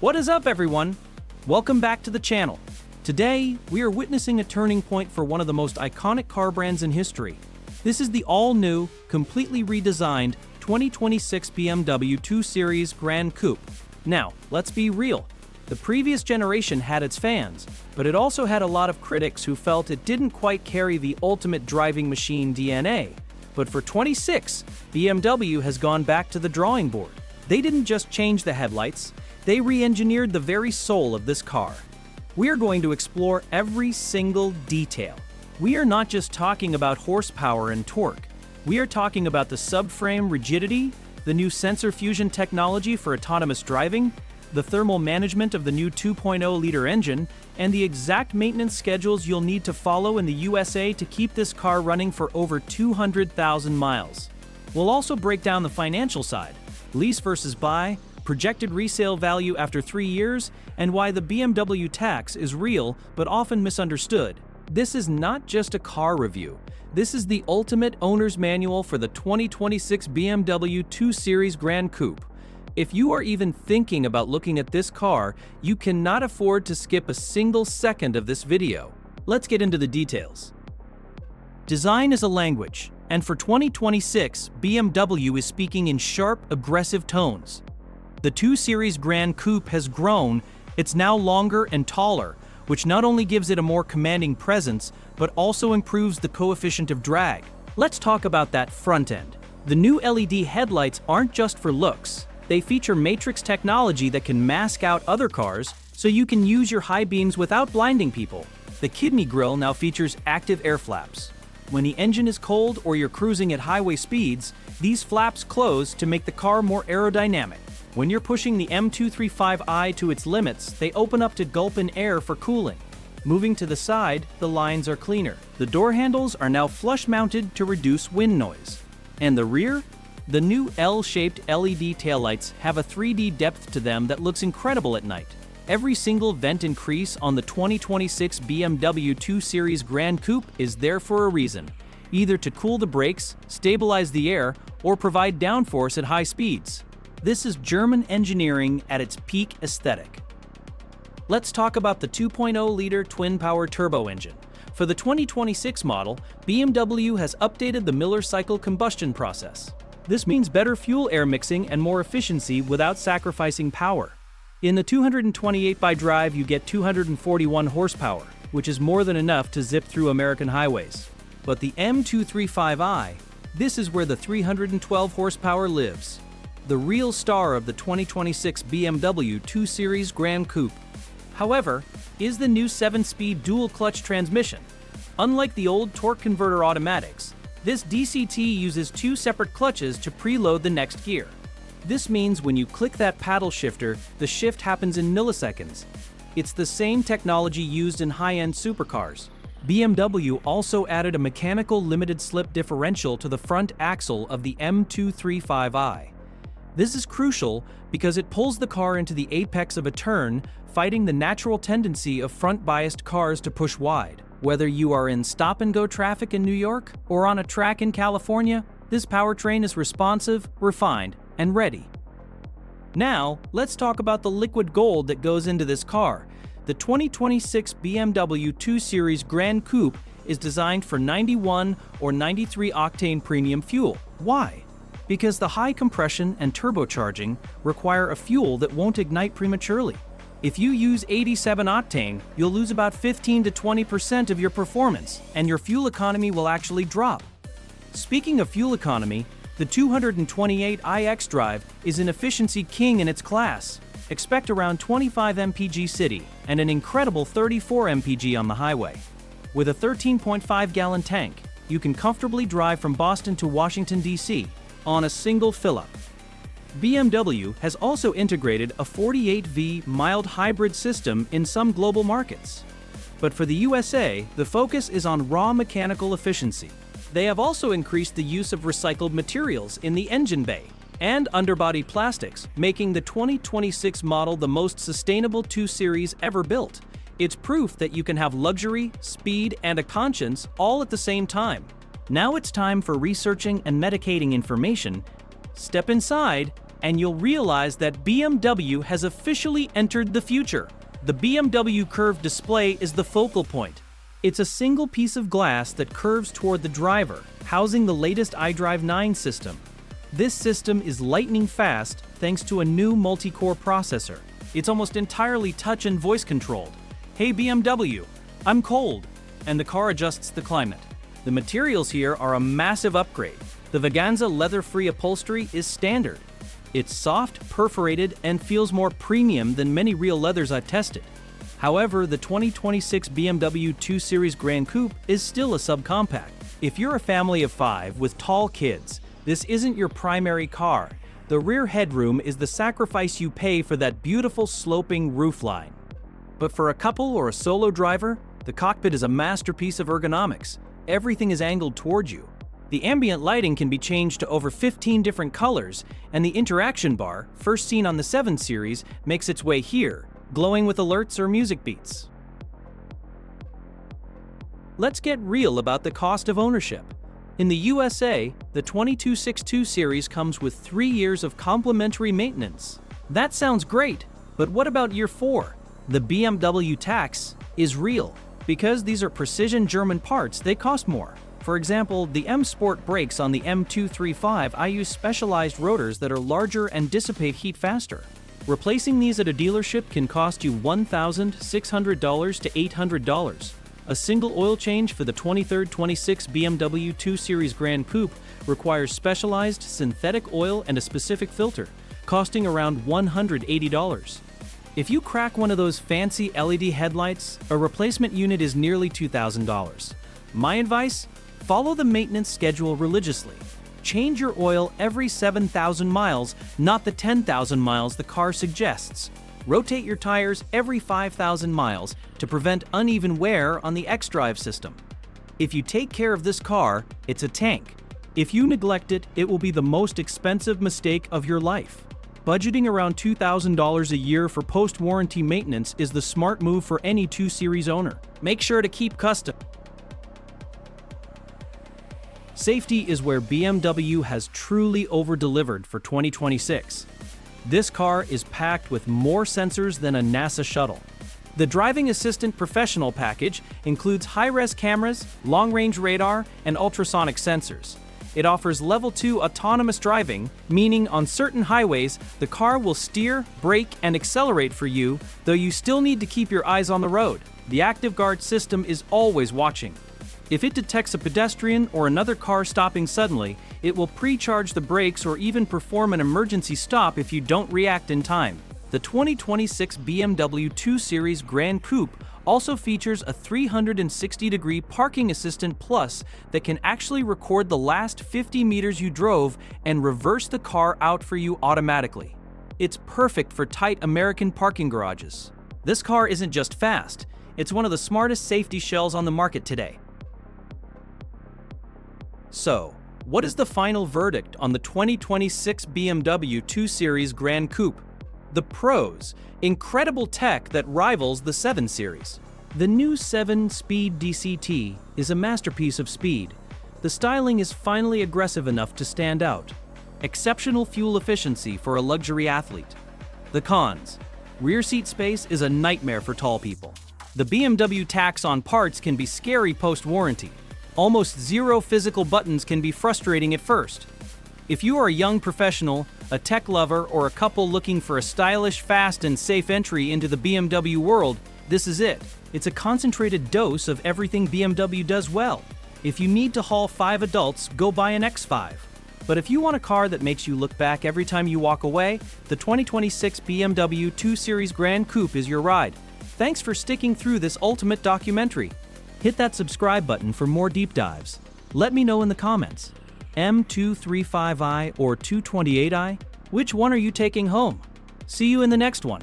What is up, everyone? Welcome back to the channel. Today, we are witnessing a turning point for one of the most iconic car brands in history. This is the all-new, completely redesigned 2026 BMW 2 Series Gran Coupe. Now, let's be real. The previous generation had its fans, but it also had a lot of critics who felt it didn't quite carry the ultimate driving machine DNA. But for 26, BMW has gone back to the drawing board. They didn't just change the headlights, they re-engineered the very soul of this car. We are going to explore every single detail. We are not just talking about horsepower and torque. We are talking about the subframe rigidity, the new sensor fusion technology for autonomous driving, the thermal management of the new 2.0-liter engine, and the exact maintenance schedules you'll need to follow in the USA to keep this car running for over 200,000 miles. We'll also break down the financial side, lease versus buy, projected resale value after 3 years, and why the BMW Tax is real but often misunderstood. This is not just a car review. This is the ultimate owner's manual for the 2026 BMW 2 Series Gran Coupe. If you are even thinking about looking at this car, you cannot afford to skip a single second of this video. Let's get into the details. Design is a language, and for 2026, BMW is speaking in sharp, aggressive tones. The 2 Series Gran Coupe has grown. It's now longer and taller, which not only gives it a more commanding presence, but also improves the coefficient of drag. Let's talk about that front end. The new LED headlights aren't just for looks. They feature matrix technology that can mask out other cars, so you can use your high beams without blinding people. The kidney grille now features active air flaps. When the engine is cold or you're cruising at highway speeds, these flaps close to make the car more aerodynamic. When you're pushing the M235i to its limits, they open up to gulp in air for cooling. Moving to the side, the lines are cleaner. The door handles are now flush-mounted to reduce wind noise. And the rear? The new L-shaped LED taillights have a 3D depth to them that looks incredible at night. Every single vent increase on the 2026 BMW 2 Series Gran Coupe is there for a reason, either to cool the brakes, stabilize the air, or provide downforce at high speeds. This is German engineering at its peak aesthetic. Let's talk about the 2.0-liter twin-power turbo engine. For the 2026 model, BMW has updated the Miller cycle combustion process. This means better fuel-air mixing and more efficiency without sacrificing power. In the 228x-drive, you get 241 horsepower, which is more than enough to zip through American highways. But the M235i, this is where the 312 horsepower lives. The real star of the 2026 BMW 2 Series Gran Coupe. However, is the new 7-speed dual-clutch transmission. Unlike the old torque converter automatics, this DCT uses 2 separate clutches to preload the next gear. This means when you click that paddle shifter, the shift happens in milliseconds. It's the same technology used in high-end supercars. BMW also added a mechanical limited slip differential to the front axle of the M235i. This is crucial because it pulls the car into the apex of a turn, fighting the natural tendency of front-biased cars to push wide. Whether you are in stop-and-go traffic in New York or on a track in California, this powertrain is responsive, refined, and ready. Now, let's talk about the liquid gold that goes into this car. The 2026 BMW 2 Series Gran Coupe is designed for 91 or 93 octane premium fuel. Why? Because the high compression and turbocharging require a fuel that won't ignite prematurely. If you use 87 octane, you'll lose about 15 to 20% of your performance, and your fuel economy will actually drop. Speaking of fuel economy, the 228iX drive is an efficiency king in its class. Expect around 25 mpg city and an incredible 34 mpg on the highway. With a 13.5-gallon tank, you can comfortably drive from Boston to Washington, D.C. on a single fill-up. BMW has also integrated a 48V mild hybrid system in some global markets. But for the USA, the focus is on raw mechanical efficiency. They have also increased the use of recycled materials in the engine bay and underbody plastics, making the 2026 model the most sustainable 2 Series ever built. It's proof that you can have luxury, speed, and a conscience all at the same time. Now it's time for researching and medicating information. Step inside and you'll realize that BMW has officially entered the future. The BMW curved display is the focal point. It's a single piece of glass that curves toward the driver, housing the latest iDrive 9 system. This system is lightning fast thanks to a new multi-core processor. It's almost entirely touch and voice controlled. "Hey BMW, I'm cold," and the car adjusts the climate. The materials here are a massive upgrade. The Vaganza leather-free upholstery is standard. It's soft, perforated, and feels more premium than many real leathers I've tested. However, the 2026 BMW 2 Series Gran Coupe is still a subcompact. If you're a family of 5 with tall kids, this isn't your primary car. The rear headroom is the sacrifice you pay for that beautiful sloping roofline. But for a couple or a solo driver, the cockpit is a masterpiece of ergonomics. Everything is angled towards you. The ambient lighting can be changed to over 15 different colors, and the interaction bar, first seen on the 7 Series, makes its way here, glowing with alerts or music beats. Let's get real about the cost of ownership. In the USA, the 2262 series comes with 3 years of complimentary maintenance. That sounds great, but what about year 4? The BMW Tax is real. Because these are precision German parts, they cost more. For example, the M Sport brakes on the M235 I use specialized rotors that are larger and dissipate heat faster. Replacing these at a dealership can cost you $1,600 to $800. A single oil change for the 23-26 BMW 2 Series Gran Coupe requires specialized synthetic oil and a specific filter, costing around $180. If you crack one of those fancy LED headlights, a replacement unit is nearly $2,000. My advice? Follow the maintenance schedule religiously. Change your oil every 7,000 miles, not the 10,000 miles the car suggests. Rotate your tires every 5,000 miles to prevent uneven wear on the xDrive system. If you take care of this car, it's a tank. If you neglect it, it will be the most expensive mistake of your life. Budgeting around $2,000 a year for post-warranty maintenance is the smart move for any 2 Series owner. Make sure to keep custom. Safety is where BMW has truly over-delivered for 2026. This car is packed with more sensors than a NASA shuttle. The Driving Assistant Professional package includes high-res cameras, long-range radar, and ultrasonic sensors. It offers Level 2 autonomous driving, meaning on certain highways, the car will steer, brake, and accelerate for you, though you still need to keep your eyes on the road. The Active Guard system is always watching. If it detects a pedestrian or another car stopping suddenly, it will pre-charge the brakes or even perform an emergency stop if you don't react in time. The 2026 BMW 2 Series Gran Coupe also features a 360-degree Parking Assistant Plus that can actually record the last 50 meters you drove and reverse the car out for you automatically. It's perfect for tight American parking garages. This car isn't just fast, it's one of the smartest safety shells on the market today. So, what is the final verdict on the 2026 BMW 2 Series Gran Coupe? The pros: incredible tech that rivals the 7 Series. The new 7-speed DCT is a masterpiece of speed. The styling is finally aggressive enough to stand out. Exceptional fuel efficiency for a luxury athlete. The cons: rear seat space is a nightmare for tall people. The BMW tax on parts can be scary post-warranty. Almost zero physical buttons can be frustrating at first. If you are a young professional, a tech lover, or a couple looking for a stylish, fast, and safe entry into the BMW world, this is it. It's a concentrated dose of everything BMW does well. If you need to haul 5 adults, go buy an X5. But if you want a car that makes you look back every time you walk away, the 2026 BMW 2 Series Gran Coupe is your ride. Thanks for sticking through this ultimate documentary. Hit that subscribe button for more deep dives. Let me know in the comments. M235i or 228i? Which one are you taking home? See you in the next one.